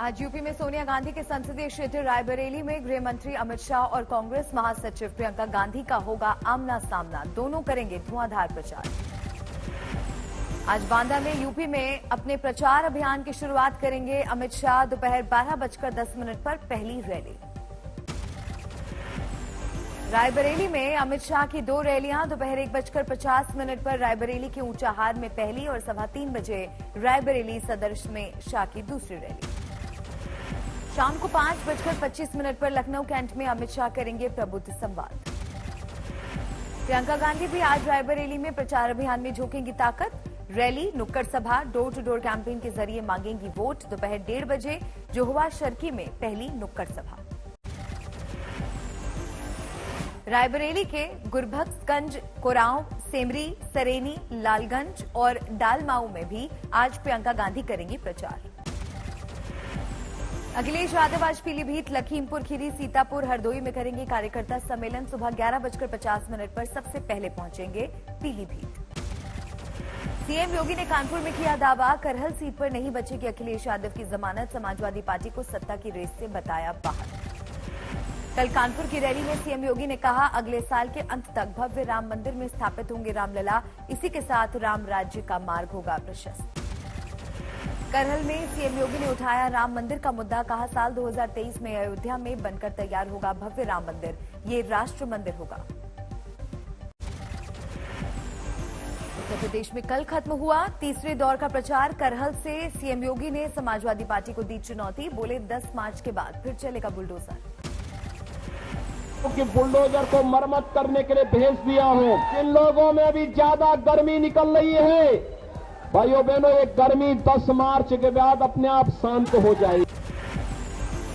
आज यूपी में सोनिया गांधी के संसदीय क्षेत्र रायबरेली में गृह मंत्री अमित शाह और कांग्रेस महासचिव प्रियंका गांधी का होगा आमना सामना। दोनों करेंगे धुआंधार प्रचार। आज बांदा में यूपी में अपने प्रचार अभियान की शुरुआत करेंगे अमित शाह। दोपहर 12:10 पर पहली रैली। रायबरेली में अमित शाह की 2 रैलियां। दोपहर 1:50 पर रायबरेली के ऊंचाहार में पहली और 3:15 बजे रायबरेली सदर में शाह की दूसरी रैली। शाम को 5:25 पर लखनऊ कैंट में अमित शाह करेंगे प्रबुद्ध संवाद। प्रियंका गांधी भी आज रायबरेली में प्रचार अभियान में झोंकेंगी ताकत। रैली, नुक्कड़ सभा, डोर टू डोर कैंपेन के जरिए मांगेंगी वोट। दोपहर 1:30 बजे जोहवा शर्की में पहली नुक्कड़ सभा। रायबरेली के गुरबख्शगंज, कोरांव, सेमरी, सरेनी, लालगंज और डालमाऊ में भी आज प्रियंका गांधी करेंगी प्रचार। अखिलेश यादव आज पीलीभीत, लखीमपुर खीरी, सीतापुर, हरदोई में करेंगे कार्यकर्ता सम्मेलन। सुबह 11:50 पर सबसे पहले पहुंचेंगे पीलीभीत। सीएम योगी ने कानपुर में किया दावा, करहल सीट पर नहीं बचेगी अखिलेश यादव की जमानत। समाजवादी पार्टी को सत्ता की रेस से बताया बाहर। कल कानपुर की रैली में सीएम योगी ने कहा, अगले साल के अंत तक भव्य राम मंदिर में स्थापित होंगे रामलला। इसी के साथ राम राज्य का मार्ग होगा प्रशस्त। करहल में सीएम योगी ने उठाया राम मंदिर का मुद्दा। कहा, साल 2023 में अयोध्या में बनकर तैयार होगा भव्य राम मंदिर। ये राष्ट्र मंदिर होगा। उत्तर प्रदेश में कल खत्म हुआ तीसरे दौर का प्रचार। करहल से सीएम योगी ने समाजवादी पार्टी को दी चुनौती। बोले, 10 मार्च के बाद फिर चलेगा बुलडोजर। कि बुलडोजर को मरम्मत करने के लिए भेज दिया हो। इन लोगों में अभी ज्यादा गर्मी निकल रही है। भाइयों बहनों, ये गर्मी 10 मार्च के बाद अपने आप शांत हो जाएगी।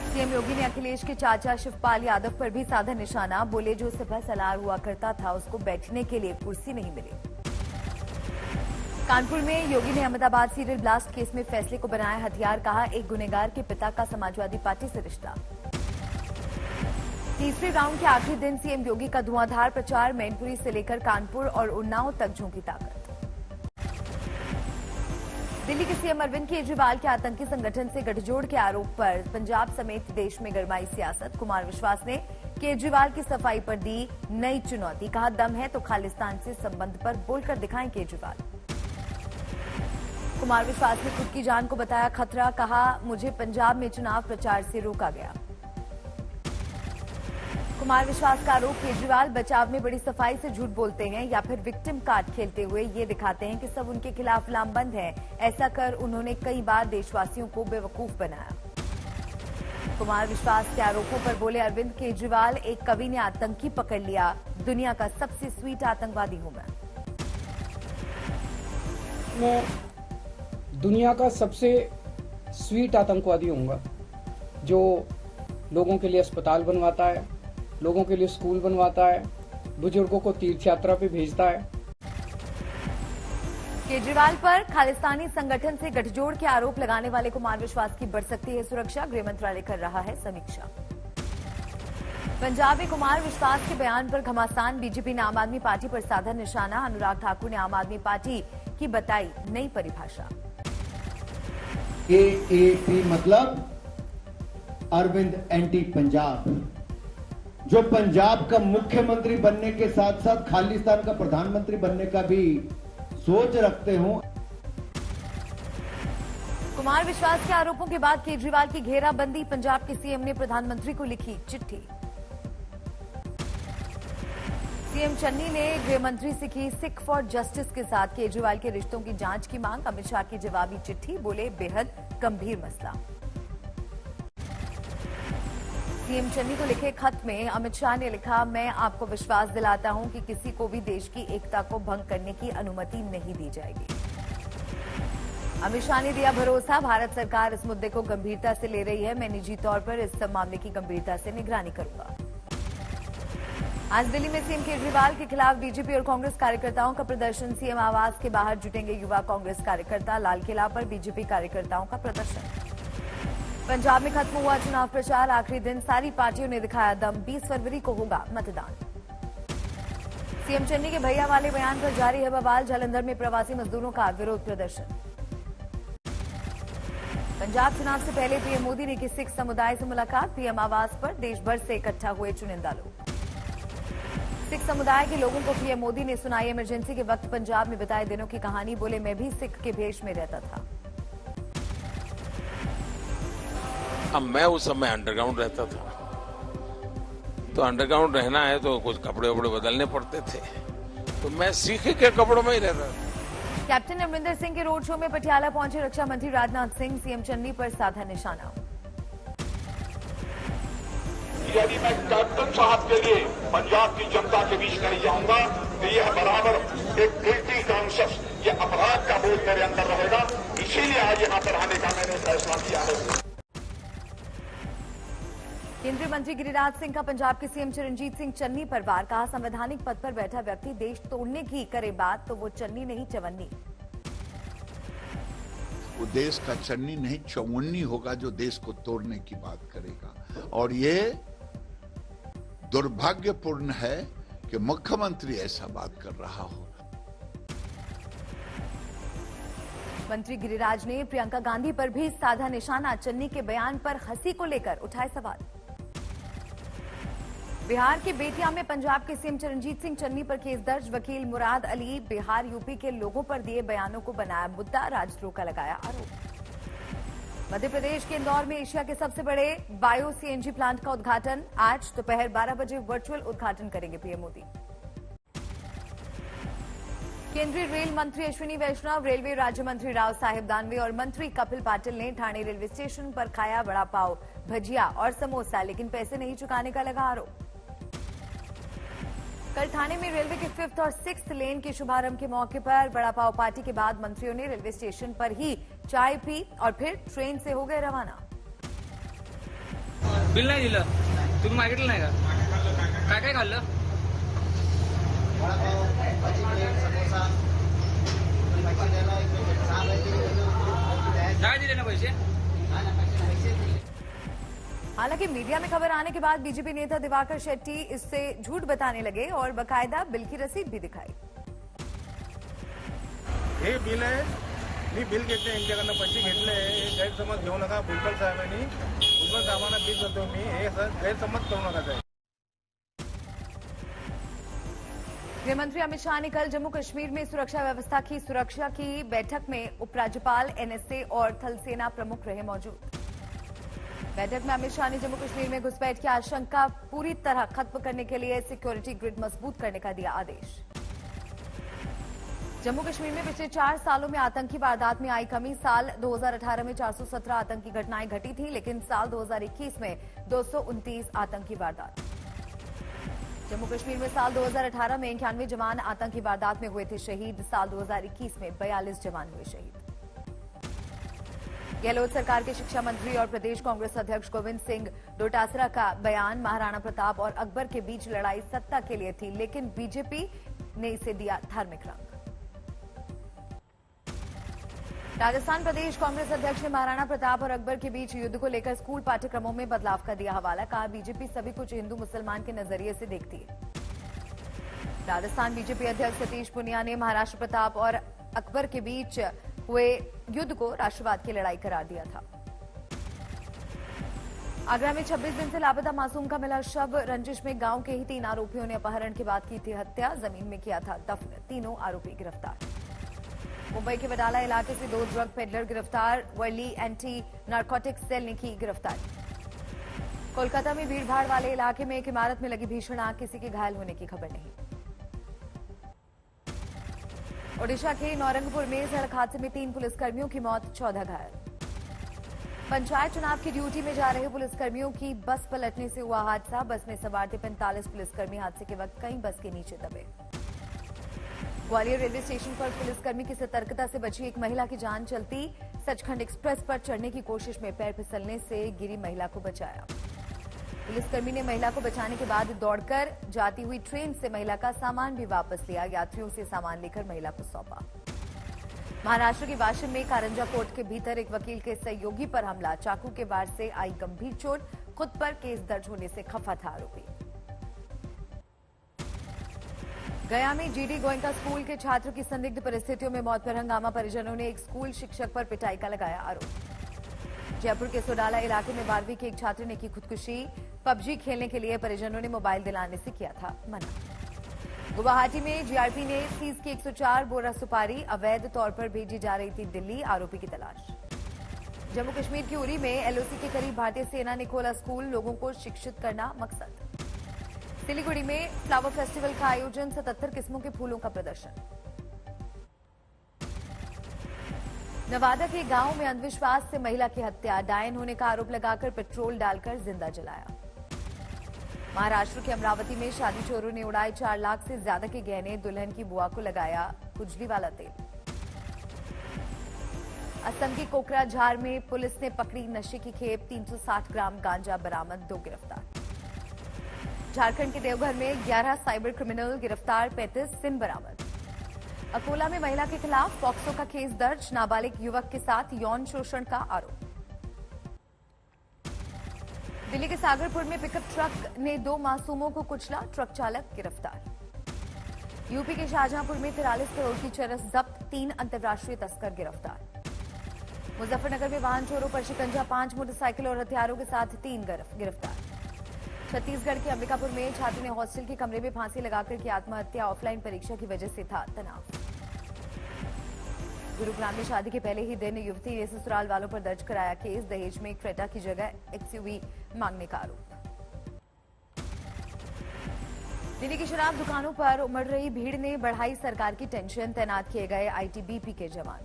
सीएम योगी ने अखिलेश के चाचा शिवपाल यादव पर भी साधा निशाना। बोले, जो सिपह सलार हुआ करता था उसको बैठने के लिए कुर्सी नहीं मिली। कानपुर में योगी ने अहमदाबाद सीरियल ब्लास्ट केस में फैसले को बनाया हथियार। कहा, एक गुनहगार के पिता का समाजवादी पार्टी से रिश्ता। तीसरे राउंड के आखिरी दिन सीएम योगी का धुआंधार प्रचार। मैनपुरी से लेकर कानपुर और उन्नाव तक झोंकी ताकत। दिल्ली के सीएम अरविंद केजरीवाल के आतंकी संगठन से गठजोड़ के आरोप पर पंजाब समेत देश में गरमाई सियासत। कुमार विश्वास ने केजरीवाल की सफाई पर दी नई चुनौती। कहा, दम है तो खालिस्तान से संबंध पर बोलकर दिखाएं केजरीवाल। कुमार विश्वास ने खुद की जान को बताया खतरा। कहा, मुझे पंजाब में चुनाव प्रचार से रोका गया। कुमार विश्वास का आरोप, केजरीवाल बचाव में बड़ी सफाई से झूठ बोलते हैं या फिर विक्टिम कार्ड खेलते हुए ये दिखाते हैं कि सब उनके खिलाफ लामबंद है। ऐसा कर उन्होंने कई बार देशवासियों को बेवकूफ बनाया। कुमार विश्वास के आरोपों पर बोले अरविंद केजरीवाल, एक कवि ने आतंकी पकड़ लिया। दुनिया का सबसे स्वीट आतंकवादी हूं मैं दुनिया का सबसे स्वीट आतंकवादी हूँगा, जो लोगों के लिए अस्पताल बनवाता है, लोगों के लिए स्कूल बनवाता है, बुजुर्गों को तीर्थ यात्रा पे भेजता है। केजरीवाल पर खालिस्तानी संगठन से गठजोड़ के आरोप लगाने वाले कुमार विश्वास की बढ़ सकती है सुरक्षा। गृह मंत्रालय कर रहा है समीक्षा। पंजाब में कुमार विश्वास के बयान पर घमासान। बीजेपी ने आम आदमी पार्टी पर साधा निशाना। अनुराग ठाकुर ने आम आदमी पार्टी की बताई नई परिभाषा। AAP मतलब अरविंद एंटी पंजाब, जो पंजाब का मुख्यमंत्री बनने के साथ साथ खालिस्तान का प्रधानमंत्री बनने का भी सोच रखते हो। कुमार विश्वास के आरोपों के बाद केजरीवाल की घेराबंदी। पंजाब के सीएम ने प्रधानमंत्री को लिखी चिट्ठी। सीएम चन्नी ने गृह मंत्री से की सिख फॉर जस्टिस के साथ केजरीवाल के रिश्तों की जांच की मांग। अमित शाह की जवाबी चिट्ठी। बोले, बेहद गंभीर मसला। सीएम चन्नी को लिखे खत में अमित शाह ने लिखा, मैं आपको विश्वास दिलाता हूं कि किसी को भी देश की एकता को भंग करने की अनुमति नहीं दी जाएगी। अमित शाह ने दिया भरोसा, भारत सरकार इस मुद्दे को गंभीरता से ले रही है। मैं निजी तौर पर इस मामले की गंभीरता से निगरानी करूंगा। आज दिल्ली में सीएम केजरीवाल के खिलाफ बीजेपी और कांग्रेस कार्यकर्ताओं का प्रदर्शन। सीएम आवास के बाहर जुटेंगे युवा कांग्रेस कार्यकर्ता। लाल किला पर बीजेपी कार्यकर्ताओं का प्रदर्शन। पंजाब में खत्म हुआ चुनाव प्रचार। आखिरी दिन सारी पार्टियों ने दिखाया दम। 20 फरवरी को होगा मतदान। सीएम चन्नी के भैया वाले बयान पर जारी है बवाल। जालंधर में प्रवासी मजदूरों का विरोध प्रदर्शन। पंजाब चुनाव से पहले पीएम मोदी ने की सिख समुदाय से मुलाकात। पीएम आवास पर देश भर से इकट्ठा हुए चुनिंदा लोग। सिख समुदाय के लोगों को पीएम मोदी ने सुनाई इमरजेंसी के वक्त पंजाब में बिताए दिनों की कहानी। बोले, मैं भी सिख के भेष में रहता था। अब मैं उस समय अंडरग्राउंड रहता था, तो अंडरग्राउंड रहना है तो कुछ कपड़े वपड़े बदलने पड़ते थे, तो मैं सिख के कपड़ों में ही रहता था। कैप्टन अमरिंदर सिंह के रोड शो में पटियाला पहुंचे रक्षा मंत्री राजनाथ सिंह। सीएम चन्नी पर साधा निशाना। यदि मैं कैप्टन साहब के लिए पंजाब की जनता के बीच नहीं जाऊंगा तो यह बराबर एक गिल्टी कॉन्शियस, ये अपराध का बोझ मेरे अंदर रहेगा। इसीलिए आज यहां पर आने का मैंने फैसला किया है। केंद्रीय मंत्री गिरिराज सिंह का पंजाब के सीएम चरणजीत सिंह चन्नी पर वार। कहा, संवैधानिक पद पर बैठा व्यक्ति देश तोड़ने की करे बात तो वो चन्नी नहीं चवन्नी। वो देश का चन्नी नहीं चवन्नी होगा जो देश को तोड़ने की बात करेगा। और ये दुर्भाग्यपूर्ण है कि मुख्यमंत्री ऐसा बात कर रहा हो। मंत्री गिरिराज ने प्रियंका गांधी पर भी साधा निशाना। चन्नी के बयान पर हंसी को लेकर उठाए सवाल। बिहार के बेतिया में पंजाब के सीएम चरणजीत सिंह चन्नी पर केस दर्ज। वकील मुराद अली बिहार यूपी के लोगों पर दिए बयानों को बनाया मुद्दा। राजद्रोह का लगाया आरोप। मध्य प्रदेश के इंदौर में एशिया के सबसे बड़े बायो सीएनजी प्लांट का उद्घाटन। आज दोपहर 12 बजे वर्चुअल उद्घाटन करेंगे पीएम मोदी। केंद्रीय रेल मंत्री अश्विनी वैष्णव, रेलवे राज्य मंत्री राव साहेब दानवे और मंत्री कपिल पाटिल ने ठाणे रेलवे स्टेशन पर खाया वड़ा पाव, भजिया और समोसा, लेकिन पैसे नहीं चुकाने का लगा आरोप। कल ठाणे में रेलवे के 5th और 6th लेन के शुभारंभ के मौके पर वड़ा पाव पार्टी के बाद मंत्रियों ने रेलवे स्टेशन पर ही चाय पी और फिर ट्रेन से हो गए रवाना। बिल नाही दिलं, तुम्ही मागितलं नाही का? काय काय खाल्लं? काय दिले ना पैसे? हालांकि मीडिया में खबर आने के बाद बीजेपी नेता दिवाकर शेट्टी इससे झूठ बताने लगे और बकायदा बिल की रसीद भी दिखाई। हे बिल आहे, मी बिल घेतले, यांच्याकडनं पैसे घेतले, हे गैरसमज घेऊ नका। भुजबळ साहेबांना बिल देतो मी, हे गैरसमज करू नका साहेब। गृहमंत्री अमित शाह ने कल जम्मू कश्मीर में सुरक्षा की बैठक में उपराज्यपाल, एनएसए और थल सेना प्रमुख रहे मौजूद। बैठक में अमित शाह ने जम्मू कश्मीर में घुसपैठ की आशंका पूरी तरह खत्म करने के लिए सिक्योरिटी ग्रिड मजबूत करने का दिया आदेश। जम्मू कश्मीर में पिछले 4 सालों में आतंकी वारदात में आई कमी। साल 2018 में 417 आतंकी घटनाएं घटी थी, लेकिन साल 2021 में 229 आतंकी वारदात। जम्मू कश्मीर में साल 2018 में 91 जवान आतंकी वारदात में हुए थे शहीद। साल 2021 में 42 जवान हुए शहीद। गहलोत सरकार के शिक्षा मंत्री और प्रदेश कांग्रेस अध्यक्ष गोविंद सिंह डोटासरा का बयान, महाराणा प्रताप और अकबर के बीच लड़ाई सत्ता के लिए थी, लेकिन बीजेपी ने इसे दिया धार्मिक रंग। राजस्थान प्रदेश कांग्रेस अध्यक्ष ने महाराणा प्रताप और अकबर के बीच युद्ध को लेकर स्कूल पाठ्यक्रमों में बदलाव का दिया हवाला। कहा, बीजेपी सभी कुछ हिंदू मुसलमान के नजरिए से देखती है। राजस्थान बीजेपी अध्यक्ष सतीश पूनिया ने महाराष्ट्र प्रताप और अकबर के बीच हुए युद्ध को राष्ट्रवाद की लड़ाई करार दिया था। आगरा में 26 दिन से लापता मासूम का मिला शव। रंजिश में गांव के ही 3 आरोपियों ने अपहरण के बाद की थी हत्या, जमीन में किया था दफन। तीनों आरोपी गिरफ्तार। मुंबई के वडाला इलाके से 2 ड्रग पेडलर गिरफ्तार। वर्ली एंटी नारकोटिक्स सेल ने की गिरफ्तारी। कोलकाता में भीड़भाड़ वाले इलाके में एक इमारत में लगी भीषण आग, किसी के घायल होने की खबर नहीं। ओडिशा के नौरंगपुर में सड़क हादसे में 3 पुलिसकर्मियों की मौत, 14 घायल। पंचायत चुनाव की ड्यूटी में जा रहे पुलिसकर्मियों की बस पलटने से हुआ हादसा। बस में सवार थे 45 पुलिसकर्मी। हादसे के वक्त कई बस के नीचे दबे। ग्वालियर रेलवे स्टेशन पर पुलिसकर्मी की सतर्कता से बची एक महिला की जान चलती। सचखंड एक्सप्रेस पर चढ़ने की कोशिश में पैर फिसलने से गिरी महिला को बचाया। पुलिसकर्मी ने महिला को बचाने के बाद दौड़कर जाती हुई ट्रेन से महिला का सामान भी वापस लिया। यात्रियों से सामान लेकर महिला को सौंपा। महाराष्ट्र के वाशिम में कारंजा कोर्ट के भीतर एक वकील के सहयोगी पर हमला, चाकू के वार से आई गंभीर चोट। खुद पर केस दर्ज होने से खफा था आरोपी। गया में जीडी गोयनका स्कूल के छात्र की संदिग्ध परिस्थितियों में मौत पर हंगामा। परिजनों ने एक स्कूल शिक्षक पर पिटाई का लगाया आरोप। जयपुर के सोडाला इलाके में 12वीं के एक छात्र ने की खुदकुशी। पबजी खेलने के लिए परिजनों ने मोबाइल दिलाने से किया था मना। गुवाहाटी में जीआरपी ने सीज की 104 बोरा सुपारी अवैध तौर पर भेजी जा रही थी दिल्ली, आरोपी की तलाश। जम्मू कश्मीर की उरी में एलओसी के करीब भारतीय सेना ने खोला स्कूल, लोगों को शिक्षित करना मकसद। सिलीगुड़ी में फ्लावर फेस्टिवल का आयोजन, 77 किस्मों के फूलों का प्रदर्शन। नवादा के गांव में अंधविश्वास से महिला की हत्या, डायन होने का आरोप लगाकर पेट्रोल डालकर जिंदा जलाया। महाराष्ट्र के अमरावती में शादी चोरों ने उड़ाए 4 लाख से ज्यादा के गहने, दुल्हन की बुआ को लगाया खुजली वाला तेल। असम की कोकराझार में पुलिस ने पकड़ी नशे की खेप, 360 ग्राम गांजा बरामद, 2 गिरफ्तार। झारखंड के देवघर में 11 साइबर क्रिमिनल गिरफ्तार, 35 सिम बरामद। अकोला में महिला के खिलाफ पॉक्सो का केस दर्ज, नाबालिग युवक के साथ यौन शोषण का आरोप। दिल्ली के सागरपुर में पिकअप ट्रक ने 2 मासूमों को कुचला, ट्रक चालक गिरफ्तार। यूपी के शाहजहांपुर में 43 करोड़ की चरस जब्त, 3 अंतर्राष्ट्रीय तस्कर गिरफ्तार। मुजफ्फरनगर में वाहन चोरों पर शिकंजा, 5 मोटरसाइकिल और हथियारों के साथ 3 गिरफ्तार। छत्तीसगढ़ के अंबिकापुर में छात्र ने हॉस्टल के कमरे में फांसी लगाकर की आत्महत्या, ऑफलाइन परीक्षा की वजह से था तनाव। गुरुग्राम में शादी के पहले ही दिन युवती ने ससुराल वालों पर दर्ज कराया केस, दहेज में क्रेटा की जगह एक्सयूवी मांगने का आरोप। दिल्ली की शराब दुकानों पर उमड़ रही भीड़ ने बढ़ाई सरकार की टेंशन, तैनात किए गए आईटीबीपी के जवान।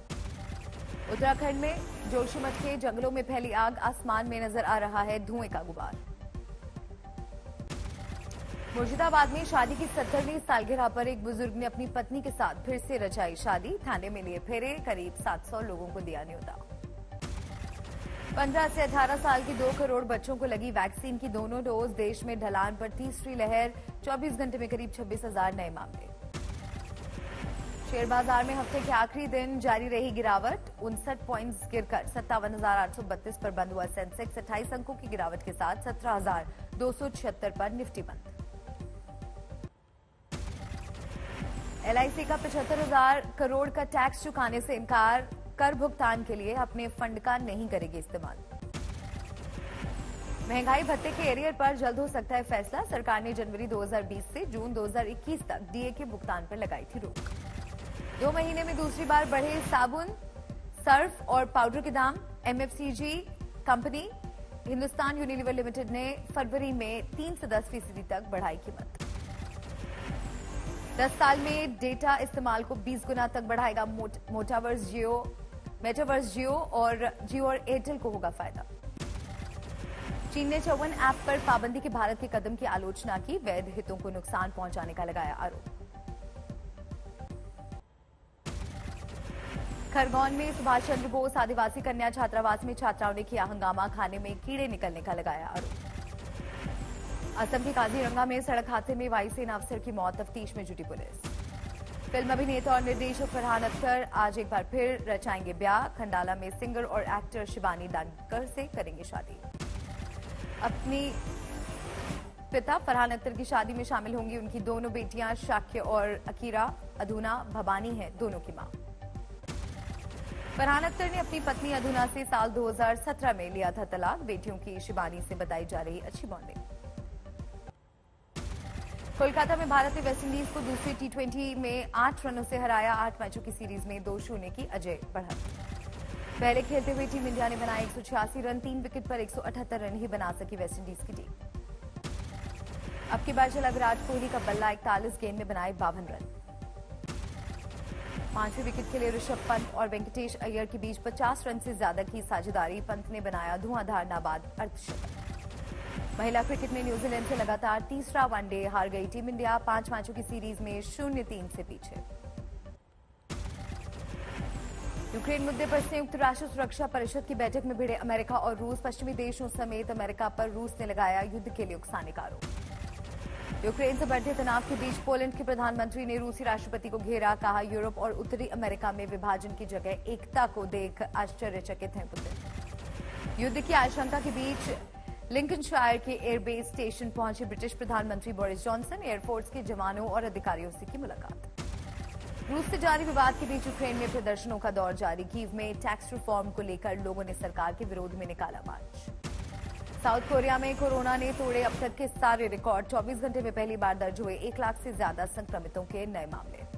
उत्तराखंड में जोशीमठ के जंगलों में फैली आग, आसमान में नजर आ रहा है धुएं का गुबार। मुर्शिदाबाद में शादी की 70वीं सालगिरह पर एक बुजुर्ग ने अपनी पत्नी के साथ फिर से रचाई शादी, थाने में लिए फेरे, करीब 700 लोगों को दिया न्योता। 15 से 18 साल की 2 करोड़ बच्चों को लगी वैक्सीन की दोनों डोज, देश में ढलान पर तीसरी लहर, 24 घंटे में करीब 26,000 नए मामले। शेयर बाजार में हफ्ते के आखिरी दिन जारी रही गिरावट, 59 पॉइंट्स गिरकर 57,832 पर बंद हुआ सेंसेक्स, 28 अंकों की गिरावट के साथ 17,276 पर निफ्टी बंद। एलआईसी का 75,000 करोड़ का टैक्स चुकाने से इनकार, कर भुगतान के लिए अपने फंड का नहीं करेगी इस्तेमाल। महंगाई भत्ते के एरियर पर जल्द हो सकता है फैसला, सरकार ने जनवरी 2020 से जून 2021 तक डीए के भुगतान पर लगाई थी रोक। 2 महीने में दूसरी बार बढ़े साबुन, सर्फ और पाउडर के दाम। एमएफसीजी कंपनी हिंदुस्तान यूनिलीवर लिमिटेड ने फरवरी में 3 से 10% तक बढ़ाई कीमत। 10 साल में डेटा इस्तेमाल को 20 गुना तक बढ़ाएगा मेटावर्स जियो और एयरटेल को होगा फायदा। चीन ने 54 ऐप पर पाबंदी के भारत के कदम की आलोचना की, वैध हितों को नुकसान पहुंचाने का लगाया आरोप। खरगोन में सुभाष चंद्र बोस आदिवासी कन्या छात्रावास में छात्राओं ने किया हंगामा, खाने में कीड़े निकलने का लगाया आरोप। असम के काजीरंगा में सड़क हादसे में वायुसेना अफसर की मौत, तफ्तीश में जुटी पुलिस। फिल्म अभिनेता और निर्देशक फरहान अख्तर आज एक बार फिर रचाएंगे ब्याह, खंडाला में सिंगर और एक्टर शिवानी दानकर से करेंगे शादी। अपनी पिता फरहान अख्तर की शादी में शामिल होंगी उनकी दोनों बेटियां शाक्य और अकीरा। अधूना भबानी है दोनों की मां। फरहान अख्तर ने अपनी पत्नी अधूना से साल 2017 में लिया था तलाक, बेटियों की शिवानी से बताई जा रही अच्छी बॉन्डिंग। कोलकाता में भारत ने वेस्टइंडीज को दूसरी टी20 में 8 रनों से हराया, 8 मैचों की सीरीज में 2-0 की अजय बढ़त। पहले खेलते हुए टीम इंडिया ने बनाए 186 रन, 3 विकेट पर 178 रन ही बना सकी वेस्टइंडीज की टीम। अब की बार चला विराट कोहली का बल्ला, 41 गेंद में बनाए 52 रन। 5वें विकेट के लिए ऋषभ पंत और वेंकटेश अय्यर के बीच 50 रन से ज्यादा की साझेदारी, पंत ने बनाया धुआंधार नाबाद अर्धशतक। महिला क्रिकेट में न्यूजीलैंड से लगातार तीसरा वनडे हार गई टीम इंडिया, 5 मैचों की सीरीज में 0-3 से पीछे। यूक्रेन मुद्दे पर संयुक्त राष्ट्र सुरक्षा परिषद की बैठक में भिड़े अमेरिका और रूस, पश्चिमी देशों समेत अमेरिका पर रूस ने लगाया युद्ध के लिए उकसाने का आरोप। यूक्रेन से बढ़ते तनाव के बीच पोलैंड के प्रधानमंत्री ने रूसी राष्ट्रपति को घेरा, कहा यूरोप और उत्तरी अमेरिका में विभाजन की जगह एकता को देख आश्चर्यचकित हैं पुतिन। युद्ध की आशंका के बीच लिंकनशायर के एयरबेस स्टेशन पहुंचे ब्रिटिश प्रधानमंत्री बोरिस जॉनसन, एयरफोर्स के जवानों और अधिकारियों से की मुलाकात। रूस से जारी विवाद के बीच यूक्रेन में प्रदर्शनों का दौर जारी। कीव में टैक्स रिफॉर्म को लेकर लोगों ने सरकार के विरोध में निकाला मार्च। साउथ कोरिया में कोरोना ने तोड़े अब तक के सारे रिकॉर्ड। 24 घंटे में पहली बार दर्ज हुए 1 लाख से ज्यादा संक्रमितों के नए मामले।